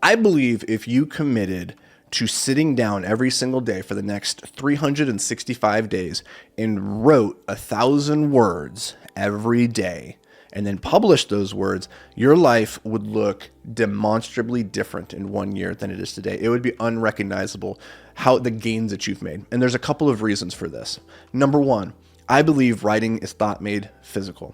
I believe if you committed to sitting down every single day for the next 365 days and wrote 1,000 words every day and then published those words, your life would look demonstrably different in 1 year than it is today. It would be unrecognizable how the gains that you've made. And there's a couple of reasons for this. Number one, I believe writing is thought made physical.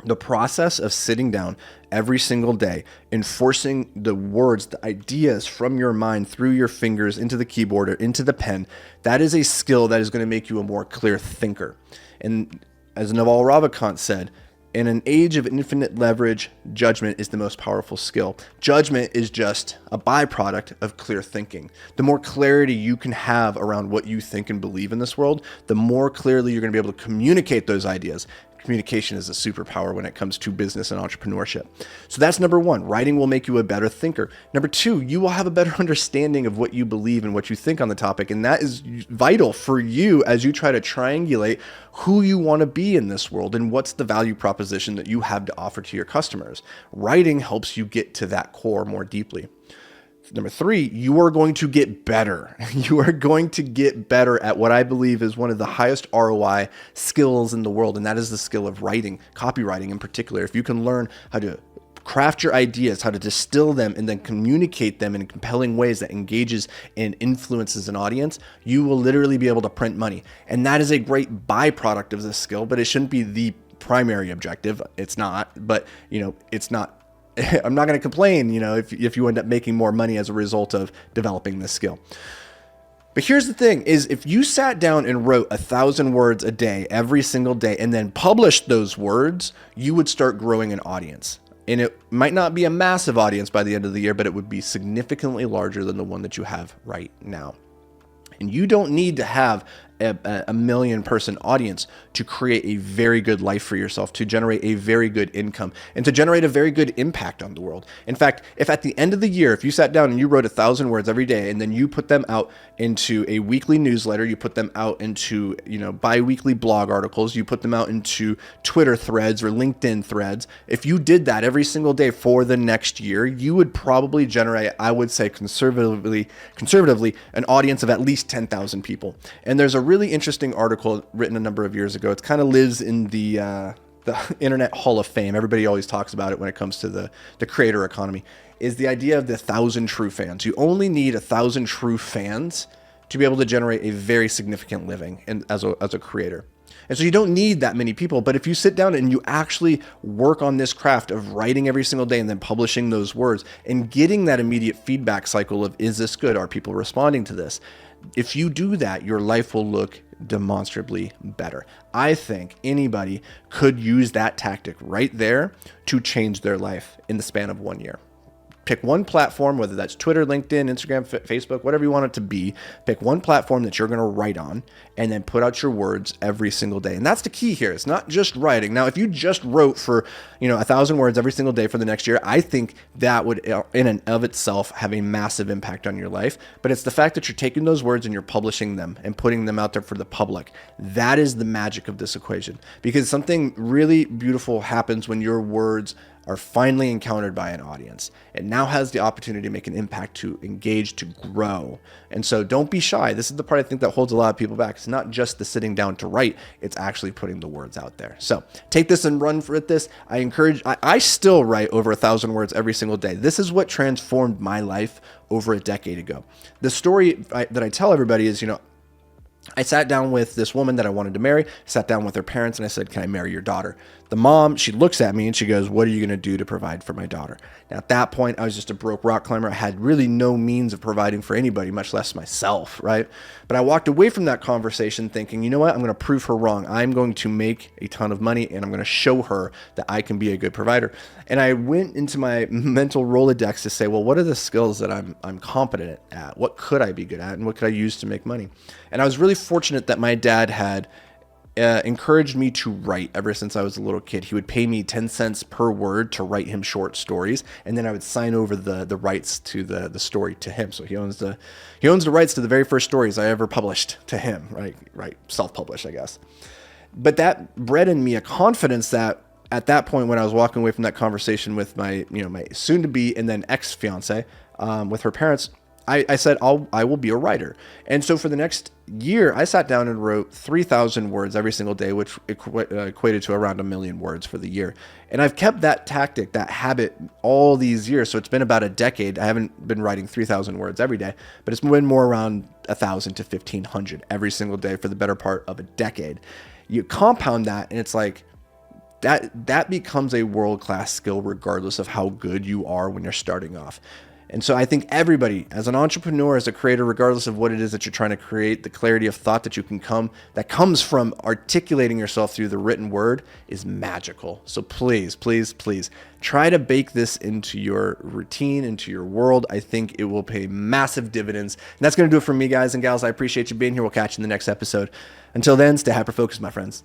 The process of sitting down every single day, enforcing the words, the ideas from your mind through your fingers into the keyboard or into the pen, that is a skill that is going to make you a more clear thinker. And as Naval Ravikant said, in an age of infinite leverage, judgment is the most powerful skill. Judgment is just a byproduct of clear thinking. The more clarity you can have around what you think and believe in this world, the more clearly you're going to be able to communicate those ideas. Communication is a superpower when it comes to business and entrepreneurship. So that's number one. Writing will make you a better thinker. Number two, you will have a better understanding of what you believe and what you think on the topic. And that is vital for you as you try to triangulate who you want to be in this world and what's the value proposition that you have to offer to your customers. Writing helps you get to that core more deeply. Number three, you are going to get better. You are going to get better at what I believe is one of the highest ROI skills in the world, and that is the skill of writing, copywriting in particular. If you can learn how to craft your ideas, how to distill them, and then communicate them in compelling ways that engages and influences an audience, you will literally be able to print money. And that is a great byproduct of this skill, but it shouldn't be the primary objective. It's not, but it's not. I'm not going to complain, if you end up making more money as a result of developing this skill. But here's the thing is if you sat down and wrote 1,000 words a day, every single day, and then published those words, you would start growing an audience. And it might not be a massive audience by the end of the year, but it would be significantly larger than the one that you have right now. And you don't need to have a million-person audience to create a very good life for yourself, to generate a very good income, and to generate a very good impact on the world. In fact, if at the end of the year, if you sat down and you wrote 1,000 words every day, and then you put them out into a weekly newsletter, you put them out into bi-weekly blog articles, you put them out into Twitter threads or LinkedIn threads, if you did that every single day for the next year, you would probably generate, I would say conservatively, an audience of at least 10,000 people. And there's a really interesting article written a number of years ago. It kind of lives in the Internet Hall of Fame. Everybody always talks about it when it comes to the creator economy, is the idea of the 1,000 true fans. You only need 1,000 true fans to be able to generate a very significant living as a creator. And so you don't need that many people, but if you sit down and you actually work on this craft of writing every single day and then publishing those words and getting that immediate feedback cycle of, is this good? Are people responding to this? If you do that, your life will look demonstrably better. I think anybody could use that tactic right there to change their life in the span of 1 year. Pick one platform, whether that's Twitter, LinkedIn, Instagram, Facebook, whatever you want it to be. Pick one platform that you're going to write on and then put out your words every single day. And that's the key here. It's not just writing. Now, if you just wrote for 1,000 words every single day for the next year, I think that would in and of itself have a massive impact on your life. But it's the fact that you're taking those words and you're publishing them and putting them out there for the public. That is the magic of this equation, because something really beautiful happens when your words are finally encountered by an audience. It now has the opportunity to make an impact, to engage, to grow. And so don't be shy. This is the part I think that holds a lot of people back. It's not just the sitting down to write, it's actually putting the words out there. So take this and run with this. I still write over 1,000 words every single day. This is what transformed my life over a decade ago. The story that I tell everybody is, I sat down with this woman that I wanted to marry, sat down with her parents, and I said, can I marry your daughter? The mom, she looks at me and she goes, what are you going to do to provide for my daughter? Now, at that point, I was just a broke rock climber. I had really no means of providing for anybody, much less myself, right? But I walked away from that conversation thinking, you know what? I'm going to prove her wrong. I'm going to make a ton of money and I'm going to show her that I can be a good provider. And I went into my mental Rolodex to say, well, what are the skills that I'm competent at? What could I be good at? And what could I use to make money? And I was really fortunate that my dad had encouraged me to write ever since I was a little kid. He would pay me 10 cents per word to write him short stories, and then I would sign over the rights to the story to him. So he owns the rights to the very first stories I ever published to him, right? Self-published, I guess. But that bred in me a confidence that at that point, when I was walking away from that conversation with my, my soon to be and then ex fiance, with her parents, I said, I will be a writer. And so for the next year, I sat down and wrote 3,000 words every single day, which equated to around 1 million words for the year. And I've kept that tactic, that habit all these years. So it's been about a decade. I haven't been writing 3,000 words every day, but it's been more around 1,000 to 1,500 every single day for the better part of a decade. You compound that and it's like, that becomes a world-class skill regardless of how good you are when you're starting off. And so I think everybody, as an entrepreneur, as a creator, regardless of what it is that you're trying to create, the clarity of thought that comes from articulating yourself through the written word is magical. So please, please, please try to bake this into your routine, into your world. I think it will pay massive dividends. And that's going to do it for me, guys and gals. I appreciate you being here. We'll catch you in the next episode. Until then, stay hyper-focused, my friends.